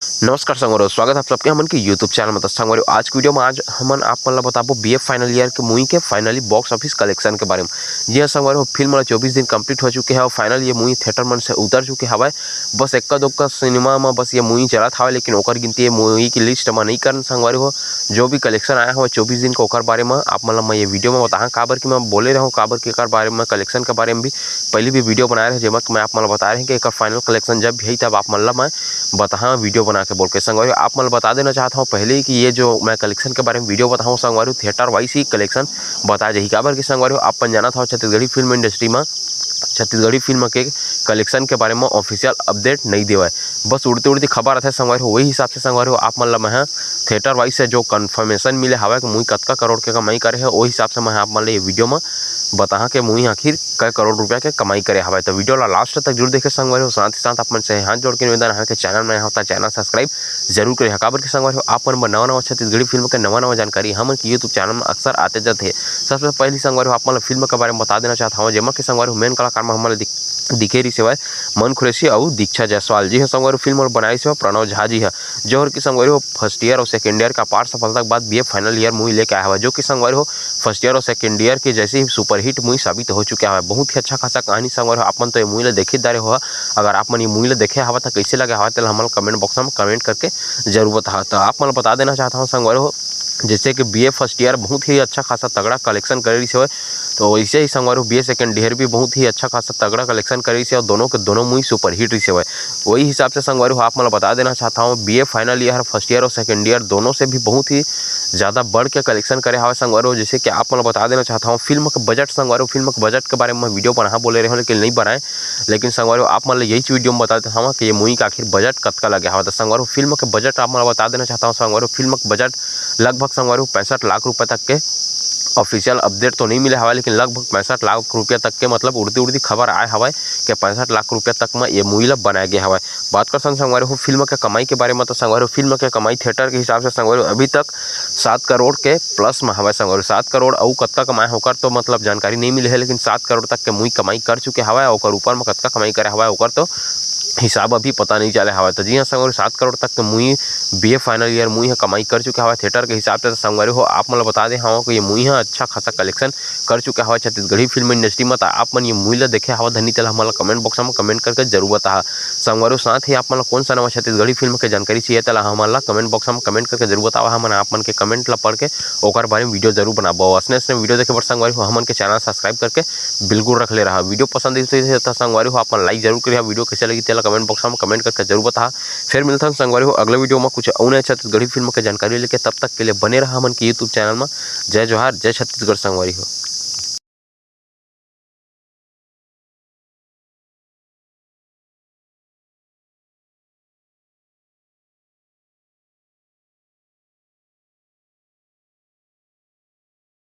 नमस्कार संगवारी, स्वागत है आप सबके हमन के यूट्यूब चैनल में। संगवारी, आज की वीडियो में आज हमन आप मन ला बताबो बीएफ फाइनल ईयर के मूवी के फाइनली बॉक्स ऑफिस कलेक्शन के बारे में। जी हाँ संगवारी, फिल्म 24 दिन कंप्लीट हो चुके हैं और फाइनल ये मूवी थिएटर मन से उतर चुके हवाए। बस एक्का दुक्का सिनेमा में बस ये मूवी चलत हवे, लेकिन ओकर गिनती ये मूवी की लिस्ट में नहीं करन संगवारी हो। जो भी कलेक्शन आया हो 24 दिन का ओकर बारे में आप मन ला मैं ये वीडियो में बताहा। काबर कि मैं बोले रहूँ काबर के एकर बारे में कलेक्शन के बारे में भी पहले भी वीडियो बनाए रहे, जेमा मैं आप मन ला बता रहे हैं कि एकर फाइनल कलेक्शन जब भी है तब आप मन ला मैं बताहा वीडियो बना के बोल के। संगवारी, आप मैं बता देना चाहता हूँ पहले ही कि ये जो मैं कलेक्शन के बारे में वीडियो बताऊँ संगवारी, थिएटर वाइज ही कलेक्शन बता जाही। काबर कि संगवारी आप जाना था छत्तीसगढ़ी फिल्म इंडस्ट्री में छत्तीसगढ़ी फिल्म के कलेक्शन के बारे में ऑफिशियल अपडेट नहीं देवा है। बस उड़ती उड़ती खबर आते संगवारी हो, वही हिसाब से संगवारी हो आप मन ला मैं थिएटर वाइज से जो कन्फर्मेशन मिले हवा कि मुई कतका करोड़ के कमाई करे है, वही हिसाब से मैं आप मन ला ये वीडियो में बताहा कि मुई आखिर कई करोड़ रुपया के कमाई करे हवा। तो वीडियो ला लास्ट तक जरूर देखे संगवारी हो। साथ ही साथ अपन से हाथ जोड़ के निवेदन है कि चैनल में होता चैनल सब्सक्राइब जरूर करें। काबर के संगवारी हो आप मन नवा नवा छत्तीसगढ़ी फिल्म के नवा नवा जानकारी हमन के यूट्यूब चैनल में अक्सर आते जाते। सबसे पहली संगवारी हो आप मन फिल्म के बारे में बता देना चाहता हूँ, जेमा के संगवारी हो मेन कलाकार में हमन दिखे रही सेवा मन खुरेशी और दीक्षा जायसवाल जी है। संगवारी फिल्म और बनाई सेवा प्रणव झा जी है, जो की संगवारी हो फर्स्ट ईयर और सेकंड ईयर का पार सफलता के बाद बीएफ फाइनल ईयर मूवी लेके आया हुआ, जो कि संगवारी हो फर्स्ट ईयर और सेकंड ईयर के जैसे ही सुपरहिट मूवी साबित हो चुका है। बहुत ही अच्छा खासा कहानी संगवारी हो। आप मन तो ये मूवी ला देखे दारे हो, अगर आप मन ये मूवी ला देखे हवा तो कैसे लगे हवा तो हमारे कमेंट बॉक्स में कमेंट करके जरूर बता। तो आप मन बता देना चाहता हूँ संगवारी हो, जैसे कि बीए फर्स्ट ईयर बहुत ही अच्छा खासा तगड़ा कलेक्शन कर रही है, तो वैसे ही संगवारी बीए सेकंड ईयर भी बहुत ही अच्छा खासा तगड़ा कलेक्शन कर रही है और दोनों के दोनों मूवी सुपर हिट रही है। वही हिसाब से संगवारी आप मैं बता देना चाहता हूँ BA final year first year और सेकंड ईयर दोनों से भी बहुत ही ज़्यादा बढ़ के कलेक्शन करे हवा संगवारी। जैसे कि आप मैं बता देना चाहता हूँ फिल्म का बजट संगवारी, फिल्म के बजट के बारे में वीडियो बना बोले रहे हो लेकिन नहीं बनाए, लेकिन संगवारी आप मन यही वीडियो में बता देता हूँ कि ये मूवी का आखिर बजट कतका लगे हवा। तो संगवारी फिल्म के बजट आप मैं बता देना चाहता हूँ संगवारी फिल्म का बजट लगभग संगवारी 65 लाख रुपए तक के ऑफिशियल अपडेट तो नहीं मिले हवा, लेकिन लगभग 65 लाख रुपया तक के मतलब उड़ती उड़ती खबर आए हवा कि 65 लाख रुपया तक में ये मूवी ला बनाया गया हवा। बात कर संगवारी हो फिल्म के कमाई के बारे में, तो संगवारी फिल्म के कमाई थिएटर के हिसाब से संगवारी अभी तक 7 करोड़ के प्लस में हवा। संगवारी 7 करोड़ और कतका कमाए होकर तो मतलब जानकारी नहीं मिले है, लेकिन 7 करोड़ तक के मूवी कमाई कर चुके हवा और ऊपर में कतका कमाई करे हवा ओकर तो हिसाब अभी पता नहीं चले हवा। तो जी हाँ संगवारी 7 करोड़ तक के movie BA final year movie है कमाई कर चुके हवा थिएटर के हिसाब से। संगवारी हो आप मतलब बता दें हाँ कि ये मूवी है अच्छा खासा कलेक्शन कर चुका हवा छत्तीसगढ़ी फिल्म इंडस्ट्री में। तो आप मन ये मूवी ला देखे हवा धनी तेल हमारा कमेंट बॉक्स में कमेंट करके जरूर बता। संगवारी साथ ही आप मन कौन सा नवा छत्तीसगढ़ी फिल्म के जानकारी चाहिए तेला हमारा कमेंट बॉक्स में कमेंट करके जरूर बतावा। हम आप मन के कमेंट ला पढ़ के ओकर बारे में वीडियो जरूर बनाबो। असने वीडियो देखे पर संगवारी हो हमन के चैनल सब्सक्राइब करके बिल्कुल रख ले रहा। वीडियो पसंद आई तो संगवारी हो आप लाइक जरूर करिए। वीडियो कैसे लगी तेला कमेंट बॉक्स में कमेंट करके जरूर बता। फिर मिलता है संगवारी हो अगले वीडियो में कुछ और छत्तीसगढ़ी फिल्म के जानकारी लेके, तब तक के लिए बने रहा हमन के यूट्यूब चैनल में। जय जोहार, जय छत्तीसगढ़ संगवारी हो।